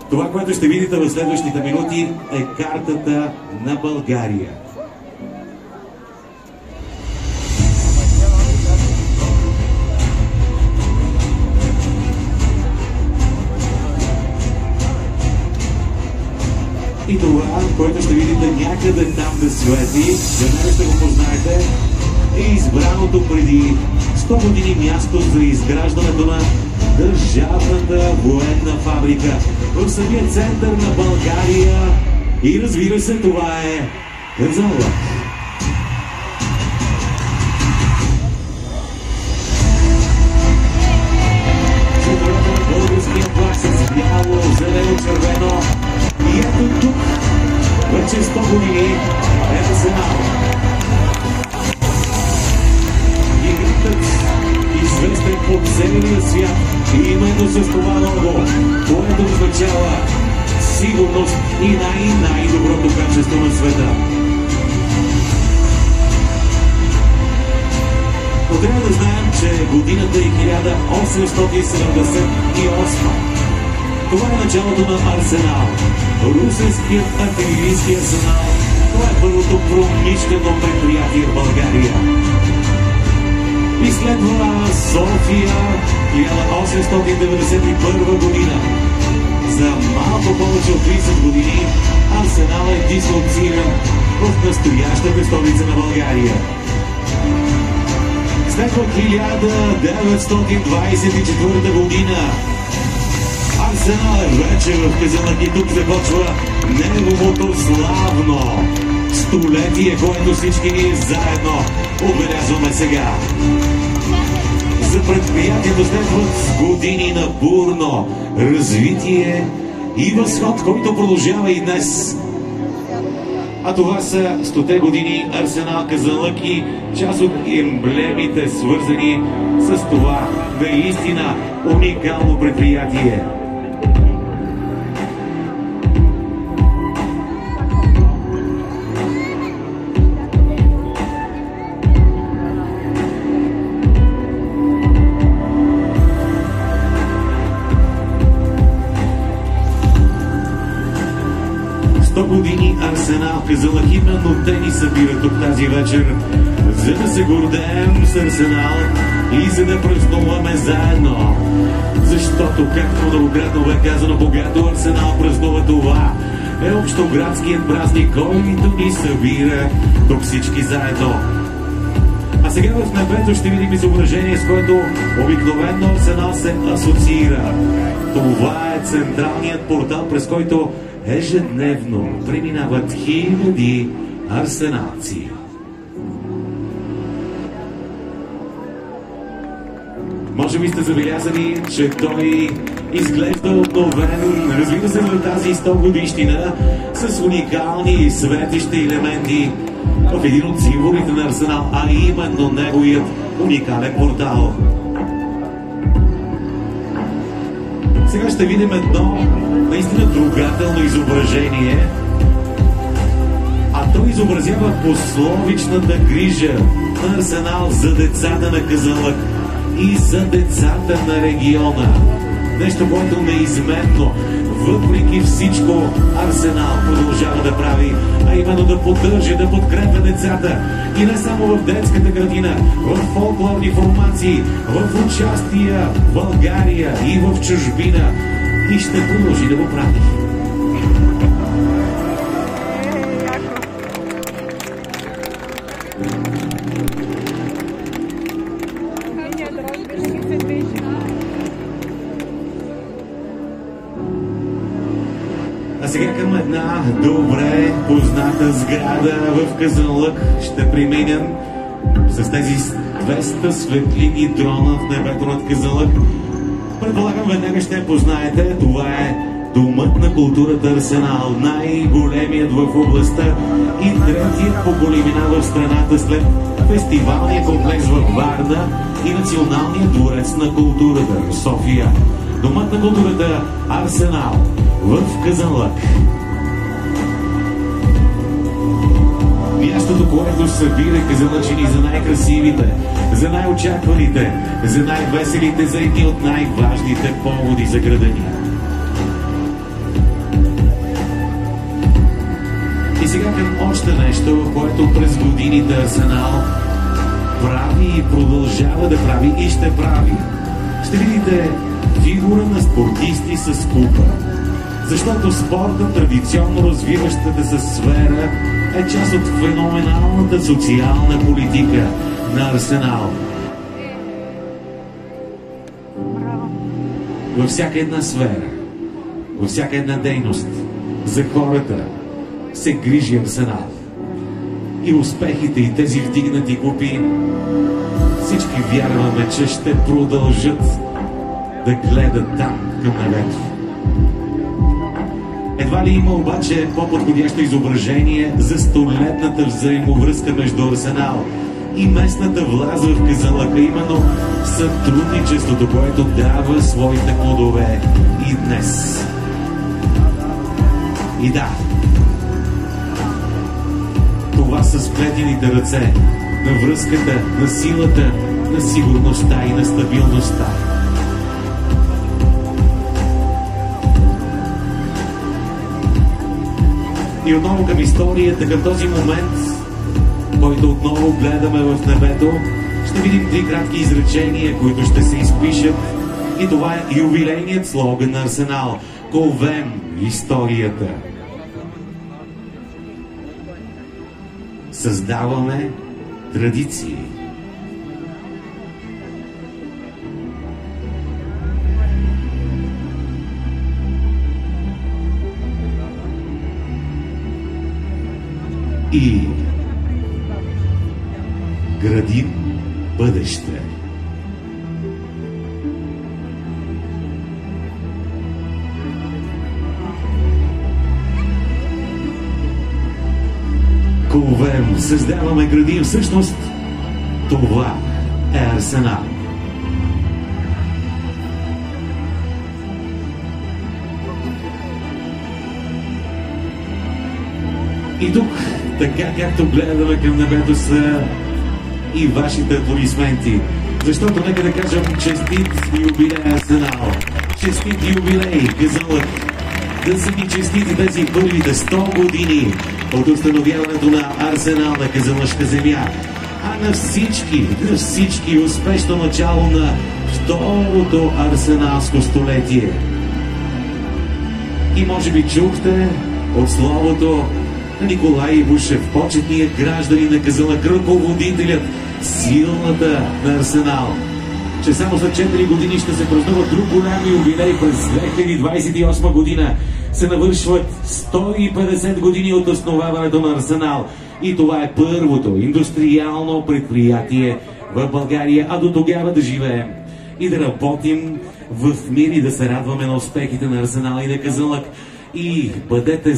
Това, което ще видите в следващите минути, е картата на България. И това, което ще видите някъде там да свети, за него ще го познаете, е избраното преди 100 години място за изграждането на държавната военна фабрика в самия център на България. И разбира се, това е Казанлък. Българския флаг с бяло, зелено, червено. И ето тук, вече 100 години, е Арсенал. Гигантът, известен по целия свят, и именно с това лого, което означава сигурност и най-доброто качество на света. Но трябва да знаем, че годината е 1878. Това е началото на Арсенал. Русенският артилерийски арсенал. Това е първото промишлено предприятие в България. И следва София, 1891 година. За малко повече от 30 години Арсенал е дислоциран в настоящата столица на България. Следва 1924 година. Арсенал е вече в Казанлък и тук започва неговото славно столетие, което всички ние заедно отбелязваме сега. За предприятието следват години на бурно развитие и възход, който продължава и днес. А това са 100-те години Арсенал Казанлък и част от емблемите, свързани с това наистина уникално предприятие. Години Арсенал Казанлък, именно те ни събират тук тази вечер, за да се гордеем с Арсенал и за да празнуваме заедно. Защото, както многократно бе казано, когато Арсенал празнува, това е общоградският празник, който ни събира тук всички заедно. А сега в небето ще видим изображение, с което обикновено Арсенал се асоциира. Това е централният портал, през който ежедневно преминават хиляди арсеналци. Може би сте забелязали, че той изглежда обновен, разбира се, за тази 100 годишнина, с уникални светещи елементи в един от символите на Арсенал, а именно неговият уникален портал. Сега ще видим едно наистина трогателно изображение, а той изобразява пословичната грижа на Арсенал за децата на Казанлък и за децата на региона. Нещо, което неизменно, въпреки всичко, Арсенал продължава да прави, а именно да поддържа, да подкрепя децата. И не само в детската градина, в фолклорни формации, в участия в България и в чужбина. И ще продължи да го прави. А сега към една добре позната сграда в Казанлък ще преминем с тези 200 светлини дрона в небето над Казанлък. Предполагам, веднага ще познаете, това е Домът на културата Арсенал, най-големият в областта и третият по големина в страната след фестивалния комплекс във Варна и Националния дворец на културата в София. Домът на културата Арсенал в Казанлък. Мястото, което събира казанлъчани за най-красивите, за най-очакваните, за най-веселите, за едни от най-важните поводи за града ни. сега към още нещо, което през годините Арсенал прави и продължава да прави и ще прави. Ще видите фигура на спортисти с купа. Защото спортът, традиционно развиващата се сфера, е част от феноменалната социална политика на Арсенал. Във всяка една сфера, във всяка една дейност, за хората се грижи Арсенал. И успехите и тези вдигнати купи, всички вярваме, че ще продължат да гледат там към небето. Едва ли има обаче по-подходящо изображение за столетната взаимовръзка между Арсенал и местната власт в Казанлък, именно сътрудничеството, което дава своите плодове и днес. И да, това са сплетените ръце на връзката, на силата, на сигурността и на стабилността. И отново към историята, към този момент, който отново гледаме в небето, ще видим три кратки изречения, които ще се изпишат. И това е юбилейният слоган на Арсенал. Ковем историята. Създаваме традиции. И градим бъдеще. Ковем, създаваме, градим. Всъщност това е Арсенал. И тук, така както гледаме към небето, са и вашите аплодисменти. Защото нека да кажем честит юбилей Арсенал. Честит юбилей Казанлък. Да са ни честити тези първите 100 години от установяването на Арсенал на казанлъшка земя. А на всички успешно начало на второто арсеналско столетие. И може би чухте от словото на Николай Ибушев, почетният гражданин на Казанлък, ръководителят, силната на Арсенал, че само за 4 години ще се празнува друг голям юбилей. През 2028 година се навършват 150 години от основаването на Арсенал. И това е първото индустриално предприятие в България, а до тогава да живеем и да работим в мир и да се радваме на успехите на Арсенал и на Казанлък. И бъдете